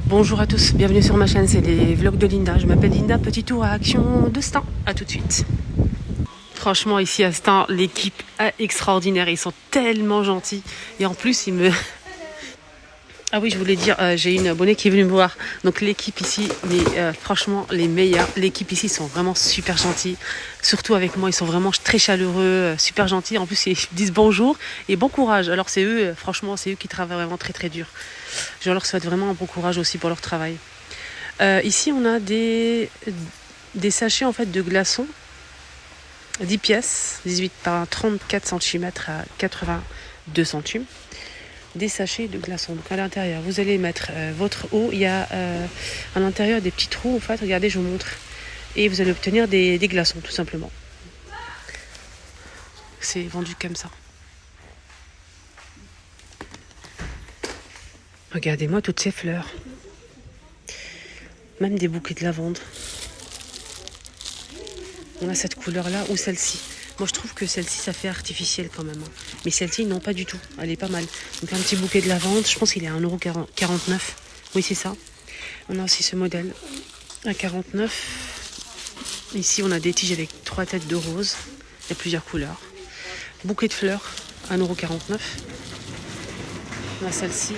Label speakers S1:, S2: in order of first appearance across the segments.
S1: Bonjour à tous, bienvenue sur ma chaîne, c'est les vlogs de Linda. Je m'appelle Linda, petit tour à Action de Stein. A tout de suite. Franchement, ici à Stein, l'équipe est extraordinaire. Ils sont tellement gentils. Et en plus, ils me... Ah oui, je voulais dire, j'ai une abonnée qui est venue me voir. Donc l'équipe ici, mais franchement, les meilleurs. L'équipe ici sont vraiment super gentils. Surtout avec moi, ils sont vraiment très chaleureux, super gentils. En plus, ils disent bonjour et bon courage. Alors c'est eux, franchement, c'est eux qui travaillent vraiment très très dur. Je leur souhaite vraiment un bon courage aussi pour leur travail. Ici, on a des sachets en fait de glaçons, 10 pièces, 18 par 34 cm à 82 centimes. Des sachets de glaçons. Donc à l'intérieur, vous allez mettre votre eau. Il y a à l'intérieur des petits trous. En fait, regardez, je vous montre. Et vous allez obtenir des glaçons, tout simplement. C'est vendu comme ça. Regardez-moi toutes ces fleurs. Même des bouquets de lavande. On a cette couleur-là ou celle-ci. Moi, je trouve que celle-ci, ça fait artificiel quand même. Mais celle-ci, non, pas du tout. Elle est pas mal. Donc, un petit bouquet de lavande. Je pense qu'il est à 1,49 €. Oui, c'est ça. On a aussi ce modèle à 49. Ici, on a des tiges avec 3 têtes de rose. Il y a plusieurs couleurs. Bouquet de fleurs à 1,49 €. On a celle-ci.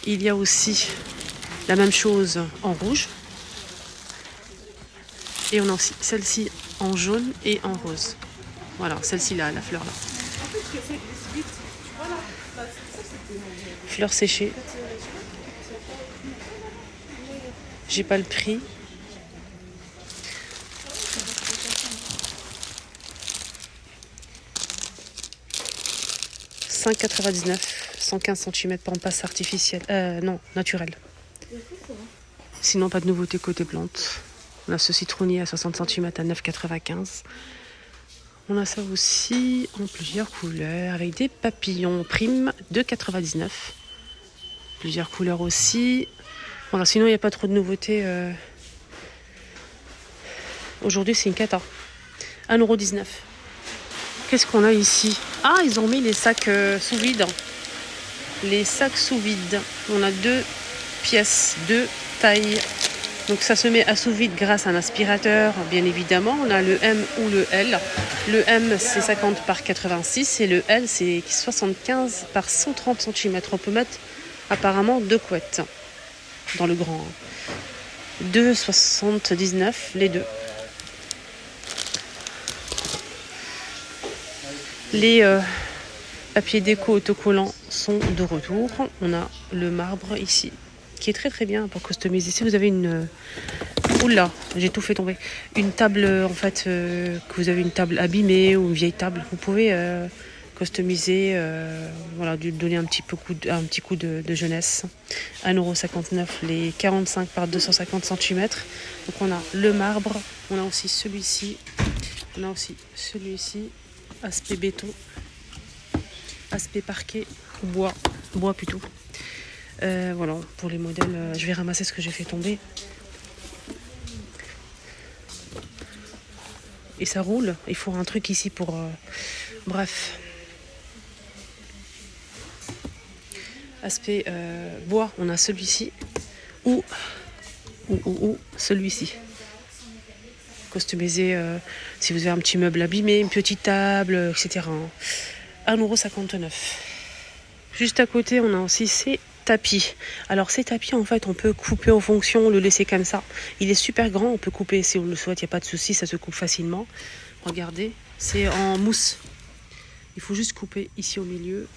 S1: Il y a aussi la même chose en rouge. Et on a aussi celle-ci en jaune et en rose. Voilà, celle-ci là, la fleur là. Fleurs séchées. J'ai pas le prix. « 5,99 €, 115 cm pour un passe artificiel. Non, naturel. Sinon, pas de nouveauté côté plantes. On a ce citronnier à 60 cm à 9,95 €. On a ça aussi en plusieurs couleurs avec des papillons prime de 2,99 €. Plusieurs couleurs aussi. Voilà, sinon, il n'y a pas trop de nouveautés. Aujourd'hui, c'est une cata. 1,19 €. Qu'est-ce qu'on a ici? Ah, ils ont mis les sacs sous vide. Les sacs sous vide. On a 2 pièces, 2 tailles. Donc ça se met à sous vide grâce à un aspirateur, bien évidemment. On a le M ou le L. Le M, c'est 50 par 86 et le L, c'est 75 par 130 cm. On peut mettre apparemment 2 couettes dans le grand. 2,79 € les deux. Les papiers déco autocollants sont de retour. On a le marbre ici, qui est très très bien pour customiser. Si vous avez une... Oula, j'ai tout fait tomber. Une table, en fait, que vous avez une table abîmée ou une vieille table, vous pouvez customiser, voilà, donner un petit coup de jeunesse. 1,59 € les 45 par 250 cm. Donc on a le marbre, on a aussi celui-ci, on a aussi celui-ci. Aspect béton, aspect parquet, bois plutôt. Voilà, pour les modèles, je vais ramasser ce que j'ai fait tomber. Et ça roule, il faut un truc ici pour... bref. Aspect bois, on a celui-ci ou celui-ci. Customiser si vous avez un petit meuble abîmé, une petite table, etc. 1,59 €. Juste à côté, on a aussi ces tapis. Alors ces tapis, en fait, on peut couper en fonction, le laisser comme ça. Il est super grand, on peut couper si on le souhaite, il n'y a pas de souci, ça se coupe facilement. Regardez, c'est en mousse. Il faut juste couper ici au milieu.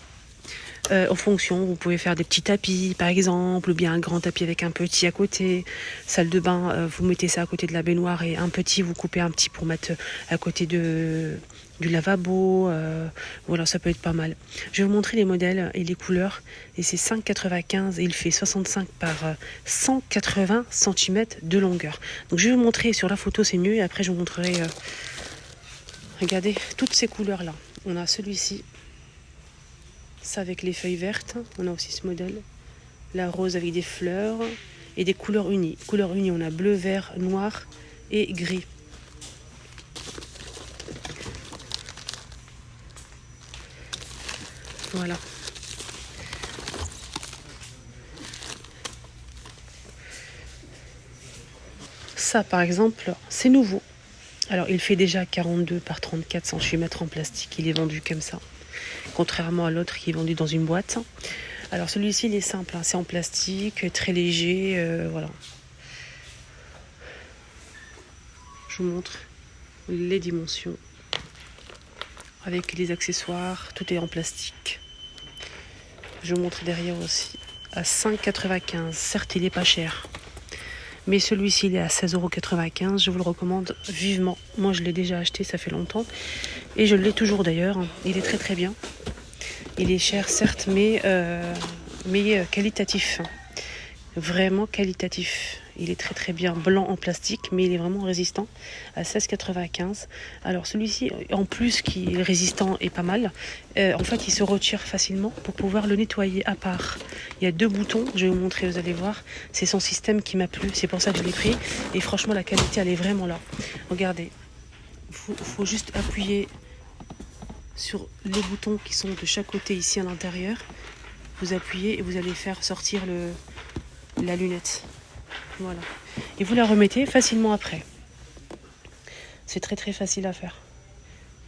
S1: En fonction, vous pouvez faire des petits tapis par exemple, ou bien un grand tapis avec un petit à côté. Salle de bain, vous mettez ça à côté de la baignoire et un petit, vous coupez un petit pour mettre à côté du lavabo. Voilà, ça peut être pas mal. Je vais vous montrer les modèles et les couleurs. Et c'est 5,95 € et il fait 65 par 180 cm de longueur. Donc je vais vous montrer sur la photo, c'est mieux. Et après je vous montrerai, regardez, toutes ces couleurs là. On a celui-ci. Ça avec les feuilles vertes, on a aussi ce modèle. La rose avec des fleurs et des couleurs unies. Couleurs unies, on a bleu, vert, noir et gris. Voilà. ça par exemple, c'est nouveau. Alors il fait déjà 42 par 34 cm en plastique, il est vendu comme ça. Contrairement à l'autre qui est vendu dans une boîte. Alors celui-ci il est simple, hein, c'est en plastique, très léger, voilà. Je vous montre les dimensions. Avec les accessoires, tout est en plastique. Je vous montre derrière aussi. À 5,95 €. Certes, il n'est pas cher. Mais celui-ci, il est à 16,95 €. Je vous le recommande vivement. Moi, je l'ai déjà acheté, ça fait longtemps. Et je l'ai toujours d'ailleurs. Il est très très bien. Il est cher, certes, mais qualitatif. Vraiment qualitatif. Il est très très bien blanc en plastique, mais il est vraiment résistant à 16,95 €. Alors celui-ci, en plus qui est résistant et pas mal, en fait il se retire facilement pour pouvoir le nettoyer à part. Il y a 2 boutons, je vais vous montrer, vous allez voir. C'est son système qui m'a plu, c'est pour ça que je l'ai pris. Et franchement la qualité elle est vraiment là. Regardez, faut juste appuyer sur les boutons qui sont de chaque côté ici à l'intérieur. Vous appuyez et vous allez faire sortir la lunette. Voilà. Et vous la remettez facilement après. C'est très très facile à faire.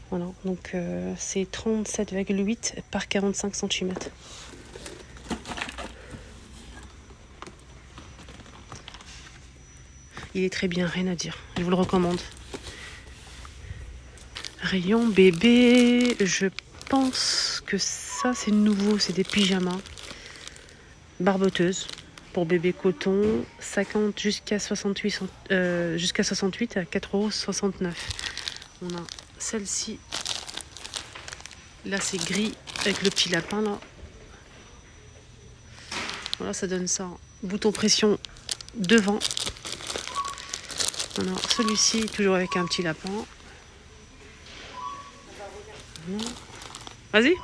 S1: Voilà. Donc c'est 37,8 par 45 cm. Il est très bien, rien à dire. Je vous le recommande. Rayon bébé, je pense que ça c'est nouveau, c'est des pyjamas. Barboteuses. Pour bébé coton, 50 jusqu'à 68 à 4,69 €. On a celle-ci. Là, c'est gris avec le petit lapin là. Voilà, ça donne ça. Bouton pression devant. On a celui-ci, toujours avec un petit lapin. Vas-y.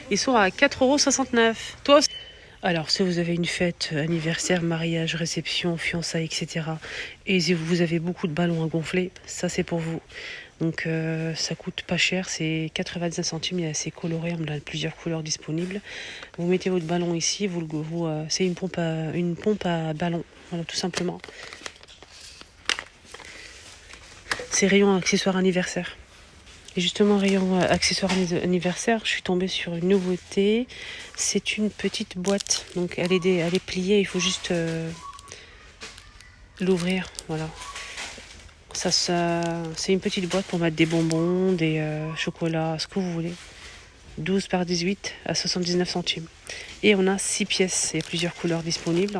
S1: Ils sont à 4,69 €. Toi aussi. Alors, si vous avez une fête, anniversaire, mariage, réception, fiançailles, etc. et si vous avez beaucoup de ballons à gonfler, ça c'est pour vous. Donc ça coûte pas cher, c'est 99 centimes, il est assez coloré, on a plusieurs couleurs disponibles. Vous mettez votre ballon ici, c'est une pompe à ballon, voilà, tout simplement. C'est rayon accessoires anniversaire. Et justement, rayon accessoires anniversaire, je suis tombée sur une nouveauté. C'est une petite boîte. Donc elle est pliée, il faut juste l'ouvrir. Voilà. Ça, c'est une petite boîte pour mettre des bonbons, des chocolats, ce que vous voulez. 12 par 18 à 79 centimes. Et on a 6 pièces. Il y a plusieurs couleurs disponibles.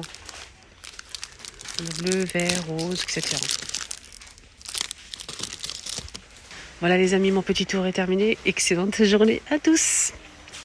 S1: Bleu, vert, rose, etc. Voilà les amis, mon petit tour est terminé. Excellente journée à tous.